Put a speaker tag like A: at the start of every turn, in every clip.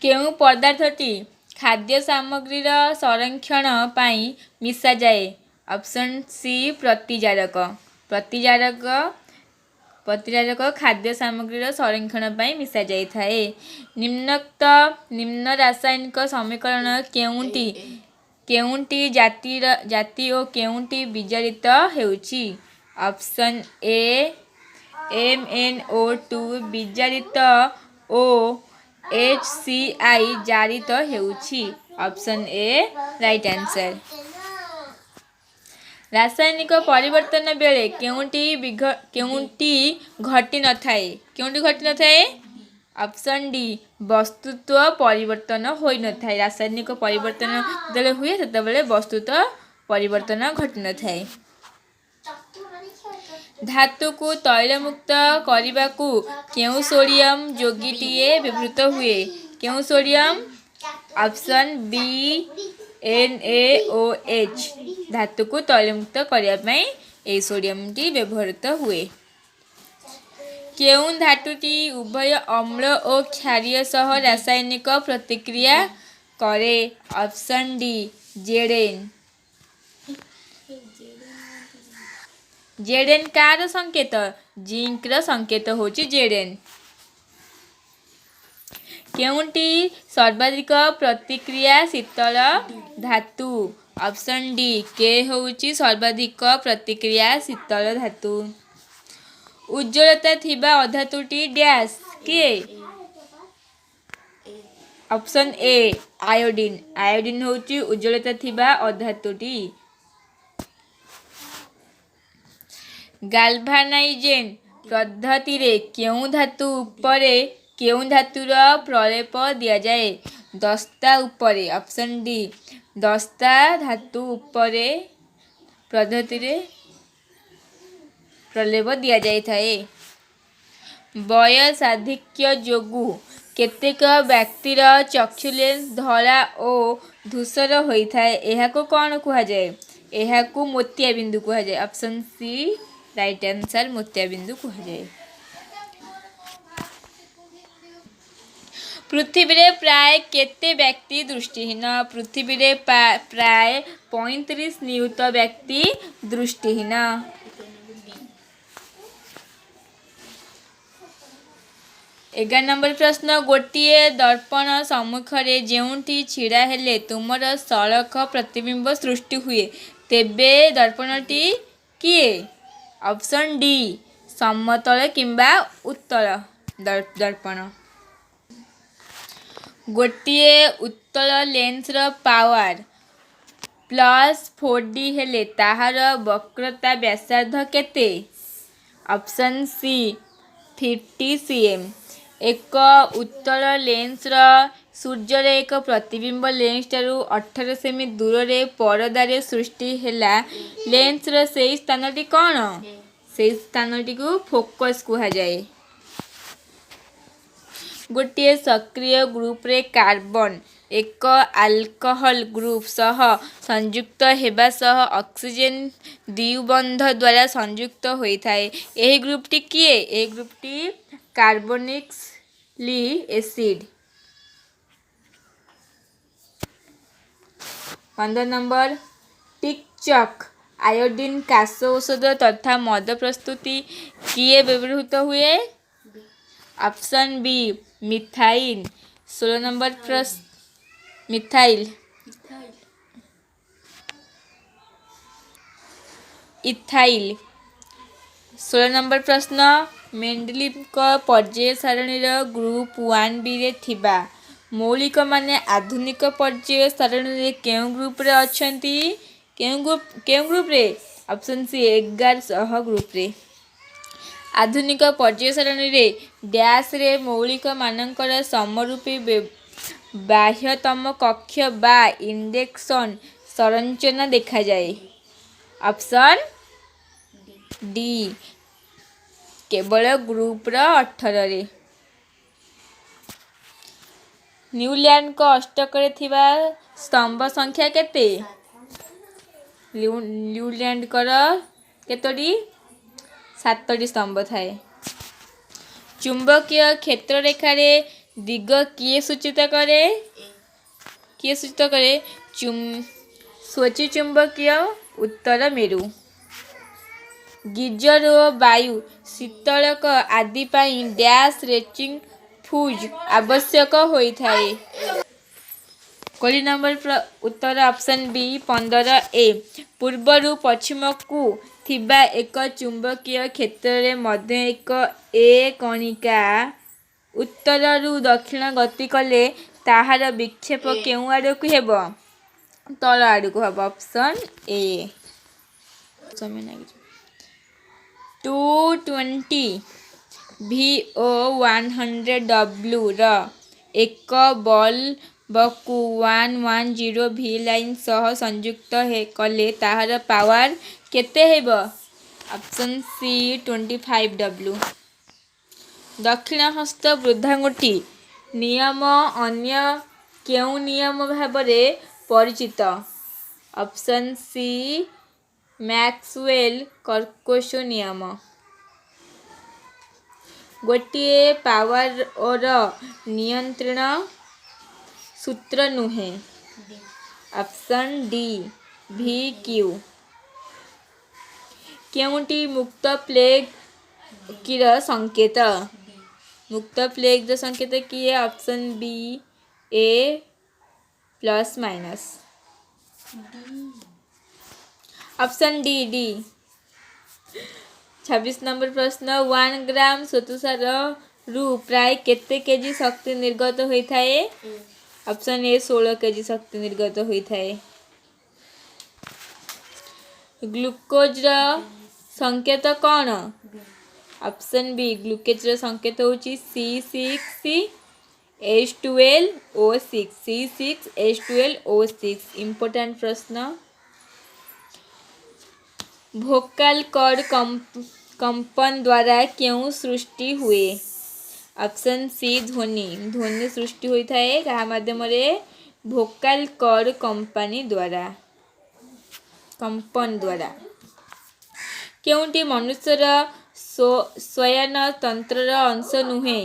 A: केउं पदार्थटी खाद्य सामग्रीर संरक्षण पाई मिसा जाए? Option C प्रतिजारक। प्रतिजारक प्रतिजारक खाद्य सामग्रीर संरक्षण पाई मिसा जाई थाए। निम्नोक्त निम्न रासायनिक समीकरण केउंटी केउंटी जाति और केउंटी विजारित हेउची? ऑप्शन ए MnO2 विजारित ओ HCl जारित हेउची। Option A right answer. रासायनिक परिवर्तन बेले केउंटी घटी न थाए? केउंटी घटी न थाए? ऑप्शन डी वस्तुत्व परिवर्तन होई न थाए। रासायनिक परिवर्तन जेतबेले हुए सेतबेले वस्तुत्व परिवर्तन घटी न थाए। धातु को तैलमुक्त करबाकू केउ सोडियम जोगीटीए व्यवहृत हुए? केउ सोडियम? Option B NaOH। धातु को तैलमुक्त करने ए सोडियम टी व्यवहृत हुए। केउं धातुटी उभय अम्ल और क्षारीय सह रासायनिक प्रतिक्रिया करे? Option D Zn। Zn car संकेत? जिंक र संकेत होची Zn। केउंटी सर्वाधिक प्रतिक्रिया शीतल धातु? ऑप्शन डी के होची सर्वाधिक प्रतिक्रिया शीतल धातु। उज्ज्वलता थिबा अधातुटी डैश किए? Option A iodine. आयोडीन होची उज्ज्वलता थिबा अधातुटी। गाल्भानाइजेशन पद्धति रे केउं धातु उपरे केउं धातुर प्रलेप दिया जाए? दस्ता उपरे। ऑप्शन डी दस्ता धातु उपरे पद्धति रे प्रलेप दिया जाए थाए। बयस आधिक्य जोगु केतेक व्यक्तिर चक्षु लेंस धला और धूसर होई थाए? एहाको कौन कहा जाए? एहाको मोतिया बिंदु कहा जाए। ऑप्शन सी राइट आंसर मोतिया बिंदु कहा जाए। पृथ्वी रे प्राय केते व्यक्ति दृष्टिहीन? पृथ्वी रे प्राय 35 नियुत व्यक्ति दृष्टिहीन। 11 नंबर प्रश्न गोटिए दर्पण सम्मुखरे जेउंठी छिड़ा हेले तुमर सड़क प्रतिबिंब सृष्टि हुए तेबे दर्पणटी किए? ऑप्शन डी समतल किंबा उत्तल दर्पण। गोटिए उत्तल लेंसर पावर +4D हेले ताहार वक्रता व्यासार्ध केते? Option C 50 cm। एक उत्तल लेंसर सूर्यर एक प्रतिबिंब लेंस ठारू 18 सेमी दूर रे परदारे सृष्टि हेला लेंसर सेई स्थानटी कौन? सेई स्थानटी को फोकस कहा जाए। गोटिए सक्रिय ग्रुप रे कार्बन एक अल्कोहल ग्रुप सह संयुक्त हेबा सह ऑक्सीजन द्विबंध द्वारा संयुक्त होई थाए। एही ग्रुपटी किए? एही ग्रुपटी कार्बोनिक्सिली एसिड। 15 नंबर टिकचक आयोडीन काश औषध तथा मद प्रस्तुति किए व्यवहृत हुए? Option B methyl. 16 नंबर प्रश्न मिथाइल इथाइल। 16 नंबर प्रश्न मेंडेलीव पर्याय सारणीर ग्रुप 1B रे थिबा मौलिक माने आधुनिक पर्याय सारणी रे केउ ग्रुप रे अछंती? केउ ग्रुप रे? ऑप्शन सी 1100 ग्रुप रे। आधुनिक पर्याय सारणी रे डैश रे मौलिक मानकर समरूपी बाह्यतम कक्ष बा इंडेक्सन संरचना देखा जाए। ऑप्शन डी केवल ग्रुप 18 रे। न्यूलैंड को अष्टक रे थिबा स्तंभ संख्या केते? न्यूलैंड कर केतोटी? 7टी स्तंभ थाए। चुंबकीय क्षेत्र रेखा रे दिग किए सूचित करे चुम स्वची चुंबकीय उत्तर मेरु। गीजर ओ वायु शीतलक आदि पाई डैश रेचिंग फ्यूज आवश्यक होइथाए। 20 नंबर उत्तर ऑप्शन बी 15 ए। पूर्वरु पश्चिमकू थिबा एक चुंबकीय क्षेत्र मध्य एक ए कणिका उत्तररू दक्षिण गति कले ताहार विक्षेप केउ आड़कू हेब तल आड़कू हेब ऑप्शन ए। 220 VO 100W र एक बल्बकू 110 V लाइन सह संयुक्त कले ताहार पावर केते हेब ऑप्शन सी 25W। दक्षिण हस्त वृद्धांगुठी नियम अन्य केउ नियम भाबरे परिचित ऑप्शन सी मैक्सवेल कर्कोश नियम। गोटिए पावर और नियंत्रण सूत्र नुहे ऑप्शन डी भी क्यू। केउटी मुक्त प्लेग किर संकेत मुक्त प्लेग संकेत किए ऑप्शन बी ए plus minus option D. 26 number प्रश्न 1 ग्राम श्वेतसार रु प्राय केते केजी शक्ति निर्गत होइथाए ऑप्शन ए 16 केजी शक्ति निर्गत होइथाए। ग्लूकोज रा संकेत कौन ऑप्शन बी ग्लूकोज रा संकेत होची C6H12O6 C6H12O6। इंपोर्टेंट प्रश्न भोकाल कॉर्ड कंपन द्वारा क्यों सृष्टि हुए ऑप्शन सी ध्वनि सृष्टि होता है कहा माध्यम भोकाल कॉर्ड कंपन द्वारा। क्योंटी मनुष्यर शयन तंत्र अंश नुहे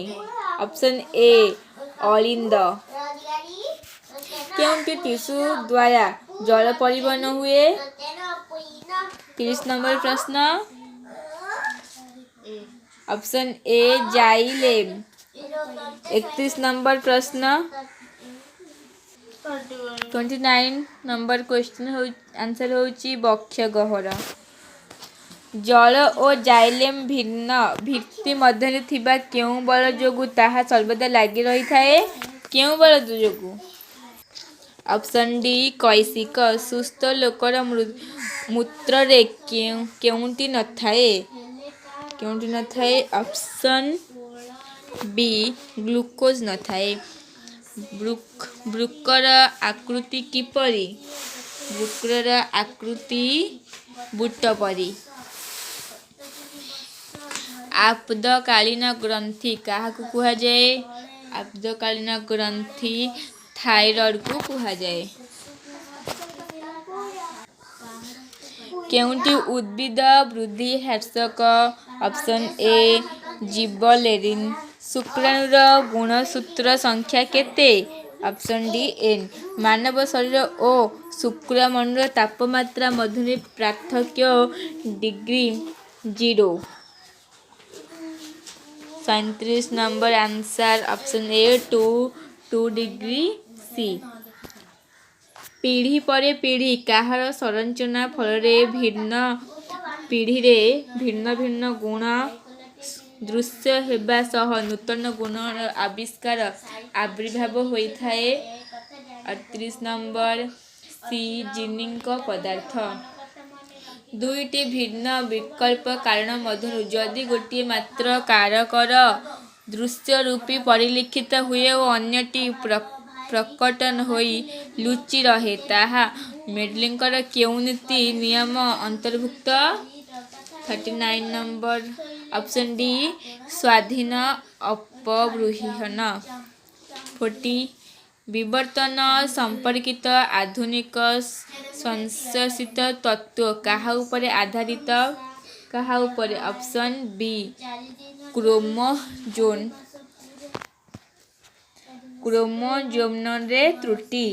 A: ऑप्शन ए अलिंद। क्योंटी टिश्यू द्वारा जल परिवहन हुए 30 नंबर प्रश्न ऑप्शन ए जाइलेम। 31 नंबर प्रश्न 29 नंबर क्वेश्चन आंसर होची बक्ष गहर। जल और जाइलेम भिन्न भित्ति मध्य थिबा केउ बल जोगु ताहा सर्वदा लागि रही थाए केउ बल जोगु ऑप्शन डी कैसिक। सुस्थ लोकर मूत्र रे केउंटी न थाए ऑप्शन बी ग्लूकोज न थाए। ब्रुकर आकृति किपरि ब्रुकर आकृति बूट परी। आपादकालीन ग्रंथि काहाकू कुहा जाए आपादकालीन ग्रंथि थायरॉइड को कुहा जाए। केउंटी उद्भिद वृद्धि हेर्सक ऑप्शन ए जिबलेरिन। शुक्राणुर गुणसूत्र संख्या केते ऑप्शन डी एन। मानव शरीर और शुक्राणुर तापमात्रा मध्य पार्थक्य degree 0। 37 number answer option A 2 degree C. पीढ़ी परे पीढ़ी काहार संरचना फल भिन्न पीढ़ी रे भिन्न भिन्न गुण दृश्य हेबा सह नूतन गुण आविष्कार आविर्भाव होइथाए। 38 नंबर सी जीनिक पदार्थ। दुईटी भिन्न विकल्प कारण मध्य जदि गोटे मात्र कारकर दृश्य रूपी परिलिखित हुए और अन्यटी प्रकटन होई लुचि रहे ताहा मेडलिंगर केउ नीति नियम अंतर्भुक्त। 39 नंबर ऑप्शन डी स्वाधीन अपवृहन। 40 विवर्तन संपर्कित आधुनिक संश्लेषित तत्व काहा उपरे आधारित काहा उपरे ऑप्शन बी क्रोमोजोम। କ୍ରୋମୋଜୋମ୍ରେ ତ୍ରୁଟି।